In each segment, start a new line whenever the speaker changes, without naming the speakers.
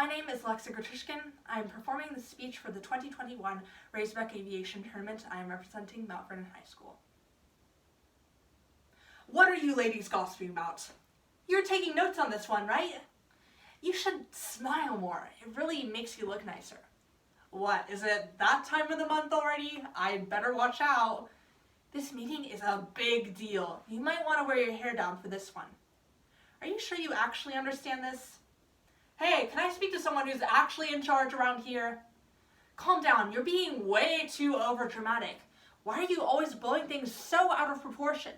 My name is Grechishkin. I am performing the speech for the 2021 Raisbeck Aviation Tournament. I am representing Mount Vernon High School. What are you ladies gossiping about? You're taking notes on this one, right? You should smile more. It really makes you look nicer. What, is it that time of the month already? I'd better watch out. This meeting is a big deal. You might want to wear your hair down for this one. Are you sure you actually understand this? Hey, can I speak to someone who's actually in charge around here? Calm down, you're being way too overdramatic. Why are you always blowing things so out of proportion?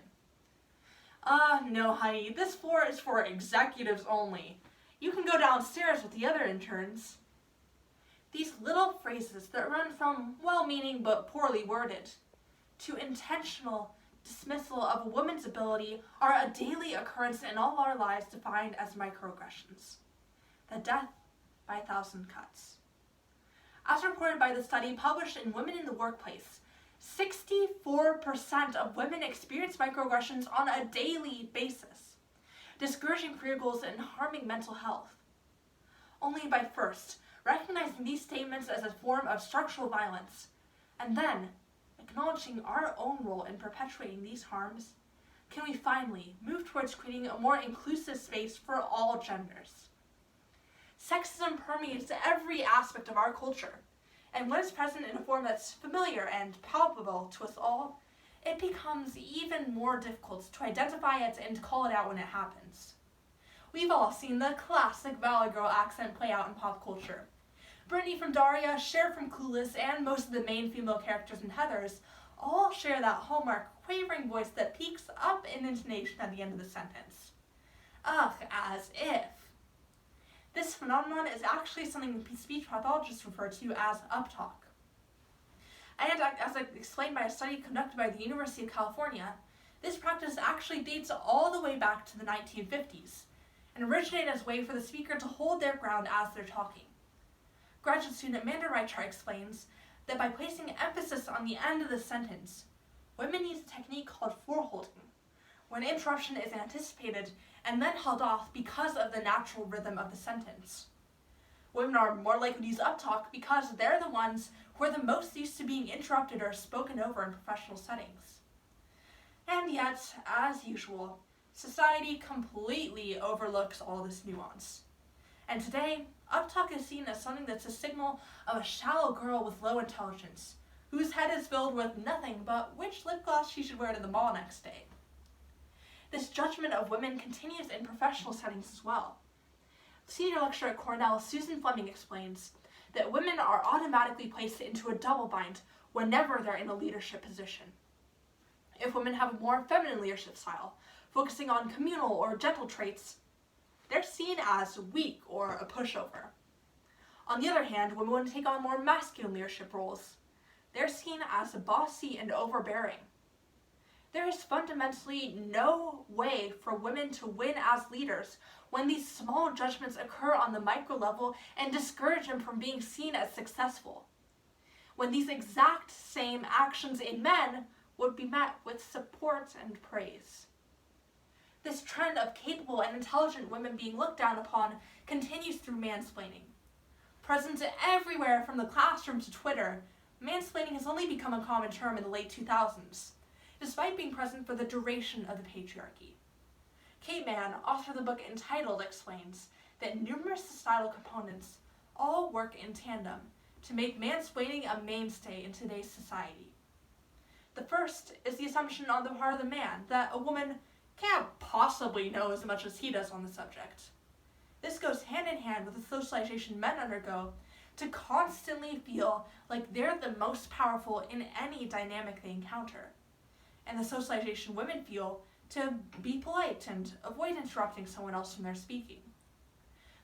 No honey, this floor is for executives only. You can go downstairs with the other interns. These little phrases that run from well-meaning but poorly worded to intentional dismissal of a woman's ability are a daily occurrence in all our lives, defined as microaggressions. The death by 1,000 cuts. As reported by the study published in Women in the Workplace, 64% of women experience microaggressions on a daily basis, discouraging career goals and harming mental health. Only by first recognizing these statements as a form of structural violence, and then acknowledging our own role in perpetuating these harms, can we finally move towards creating a more inclusive space for all genders. Sexism permeates every aspect of our culture, and when it's present in a form that's familiar and palpable to us all, it becomes even more difficult to identify it and call it out when it happens. We've all seen the classic Valley Girl accent play out in pop culture. Brittany from Daria, Cher from Clueless, and most of the main female characters in Heathers all share that hallmark quavering voice that peaks up in intonation at the end of the sentence. Ugh, as if. This phenomenon is actually something speech pathologists refer to as uptalk. And as explained by a study conducted by the University of California, this practice actually dates all the way back to the 1950s and originated as a way for the speaker to hold their ground as they're talking. Graduate student Amanda Reichart explains that by placing emphasis on the end of the sentence, women use a technique called foreholding, when interruption is anticipated and then held off because of the natural rhythm of the sentence. Women are more likely to use uptalk because they're the ones who are the most used to being interrupted or spoken over in professional settings. And yet, as usual, society completely overlooks all this nuance. And today, uptalk is seen as something that's a signal of a shallow girl with low intelligence, whose head is filled with nothing but which lip gloss she should wear to the mall next day. This judgment of women continues in professional settings as well. Senior lecturer at Cornell, Susan Fleming, explains that women are automatically placed into a double bind whenever they're in a leadership position. If women have a more feminine leadership style, focusing on communal or gentle traits, they're seen as weak or a pushover. On the other hand, when women take on more masculine leadership roles, they're seen as bossy and overbearing. There is fundamentally no way for women to win as leaders when these small judgments occur on the micro level and discourage them from being seen as successful. When these exact same actions in men would be met with support and praise. This trend of capable and intelligent women being looked down upon continues through mansplaining. Present everywhere from the classroom to Twitter, mansplaining has only become a common term in the late 2000s, despite being present for the duration of the patriarchy. Kate Mann, author of the book entitled, explains that numerous societal components all work in tandem to make mansplaining a mainstay in today's society. The first is the assumption on the part of the man that a woman can't possibly know as much as he does on the subject. This goes hand in hand with the socialization men undergo to constantly feel like they're the most powerful in any dynamic they encounter, and the socialization women feel to be polite and avoid interrupting someone else when they're speaking.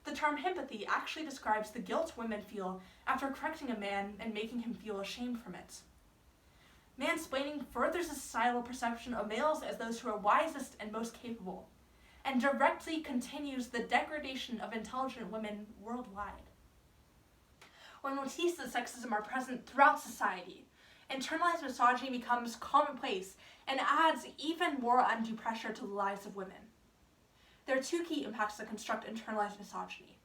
The term himpathy actually describes the guilt women feel after correcting a man and making him feel ashamed from it. Mansplaining furthers the societal perception of males as those who are wisest and most capable, and directly continues the degradation of intelligent women worldwide. When motifs of sexism are present throughout society, internalized misogyny becomes commonplace and adds even more undue pressure to the lives of women. There are two key impacts that construct internalized misogyny.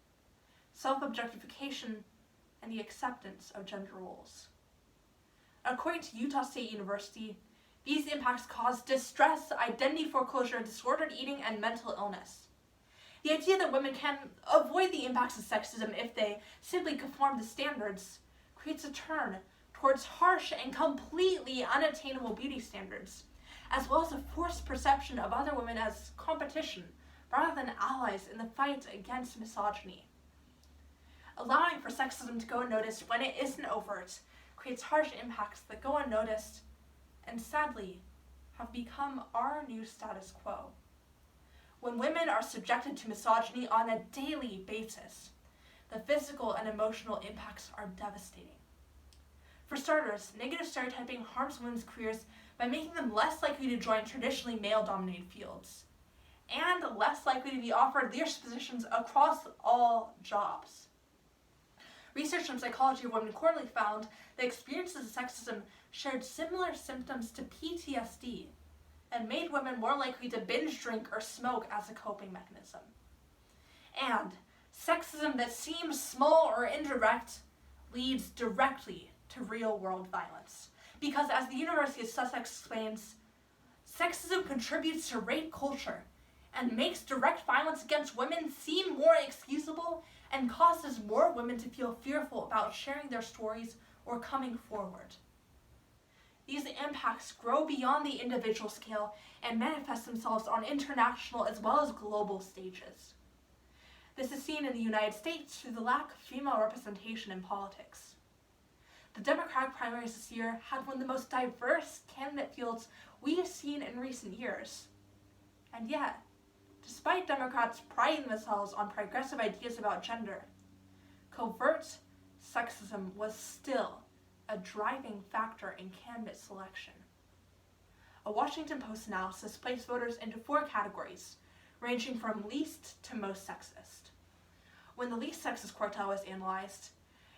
self-objectification, and the acceptance of gender roles. According to Utah State University, these impacts cause distress, identity foreclosure, disordered eating, and mental illness. The idea that women can avoid the impacts of sexism if they simply conform to standards creates a turn towards harsh and completely unattainable beauty standards, as well as a forced perception of other women as competition rather than allies in the fight against misogyny. Allowing for sexism to go unnoticed when it isn't overt creates harsh impacts that go unnoticed and sadly have become our new status quo. When women are subjected to misogyny on a daily basis, the physical and emotional impacts are devastating. For starters, negative stereotyping harms women's careers by making them less likely to join traditionally male-dominated fields, and less likely to be offered leadership positions across all jobs. Research in psychology of women quarterly found that experiences of sexism shared similar symptoms to PTSD and made women more likely to binge drink or smoke as a coping mechanism. And sexism that seems small or indirect leads directly to real-world violence. Because as the University of Sussex explains, sexism contributes to rape culture and makes direct violence against women seem more excusable and causes more women to feel fearful about sharing their stories or coming forward. These impacts grow beyond the individual scale and manifest themselves on international as well as global stages. This is seen in the United States through the lack of female representation in politics. The Democratic primaries this year had one of the most diverse candidate fields we have seen in recent years. And yet, despite Democrats priding themselves on progressive ideas about gender, covert sexism was still a driving factor in candidate selection. A Washington Post analysis placed voters into 4 categories, ranging from least to most sexist. When the least sexist quartile was analyzed,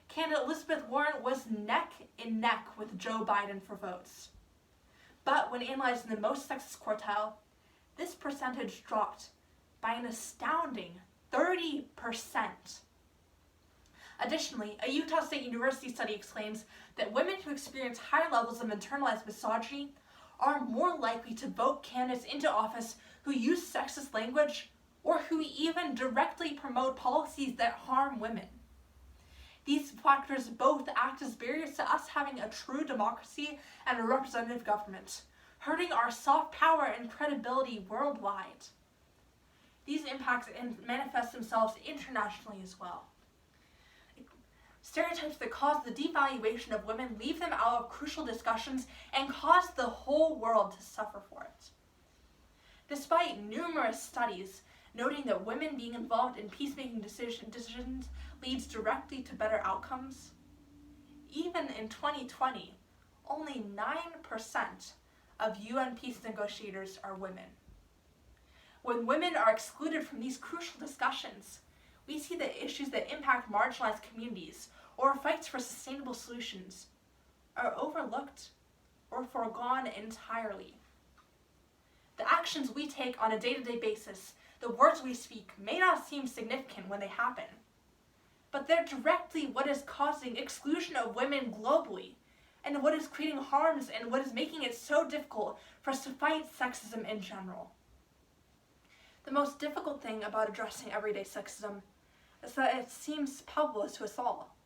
candidate Elizabeth Warren was neck and neck with Joe Biden for votes. But when analyzed in the most sexist quartile, this percentage dropped by an astounding 30%. Additionally, a Utah State University study exclaims that women who experience higher levels of internalized misogyny are more likely to vote candidates into office who use sexist language or who even directly promote policies that harm women. These factors both act as barriers to us having a true democracy and a representative government, hurting our soft power and credibility worldwide. These impacts manifest themselves internationally as well. Stereotypes that cause the devaluation of women leave them out of crucial discussions and cause the whole world to suffer for it. Despite numerous studies noting that women being involved in peacemaking decisions leads directly to better outcomes, even in 2020, only 9% of UN peace negotiators are women. When women are excluded from these crucial discussions, we see that issues that impact marginalized communities or fights for sustainable solutions are overlooked or foregone entirely. The actions we take on a day-to-day basis, the words we speak, may not seem significant when they happen, but they're directly what is causing exclusion of women globally, and what is creating harms and what is making it so difficult for us to fight sexism in general. The most difficult thing about addressing everyday sexism is that it seems palpable to us all.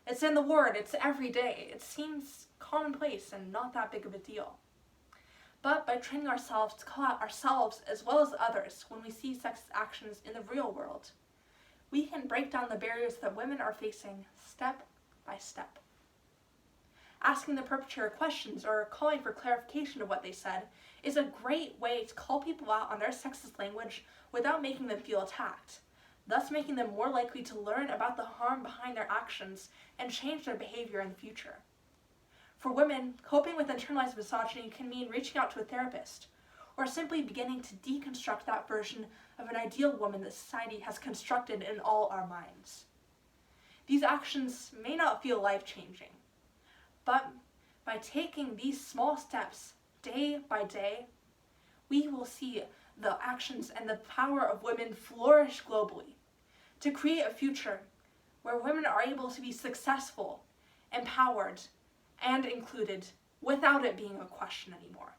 It's in the word, it's every day. It seems commonplace and not that big of a deal. But by training ourselves to call out ourselves as well as others when we see sexist actions in the real world, we can break down the barriers that women are facing step by step. Asking the perpetrator questions or calling for clarification of what they said is a great way to call people out on their sexist language without making them feel attacked, thus making them more likely to learn about the harm behind their actions and change their behavior in the future. For women, coping with internalized misogyny can mean reaching out to a therapist, or simply beginning to deconstruct that version of an ideal woman that society has constructed in all our minds. These actions may not feel life-changing, but by taking these small steps day by day, we will see the actions and the power of women flourish globally to create a future where women are able to be successful, empowered, and included without it being a question anymore.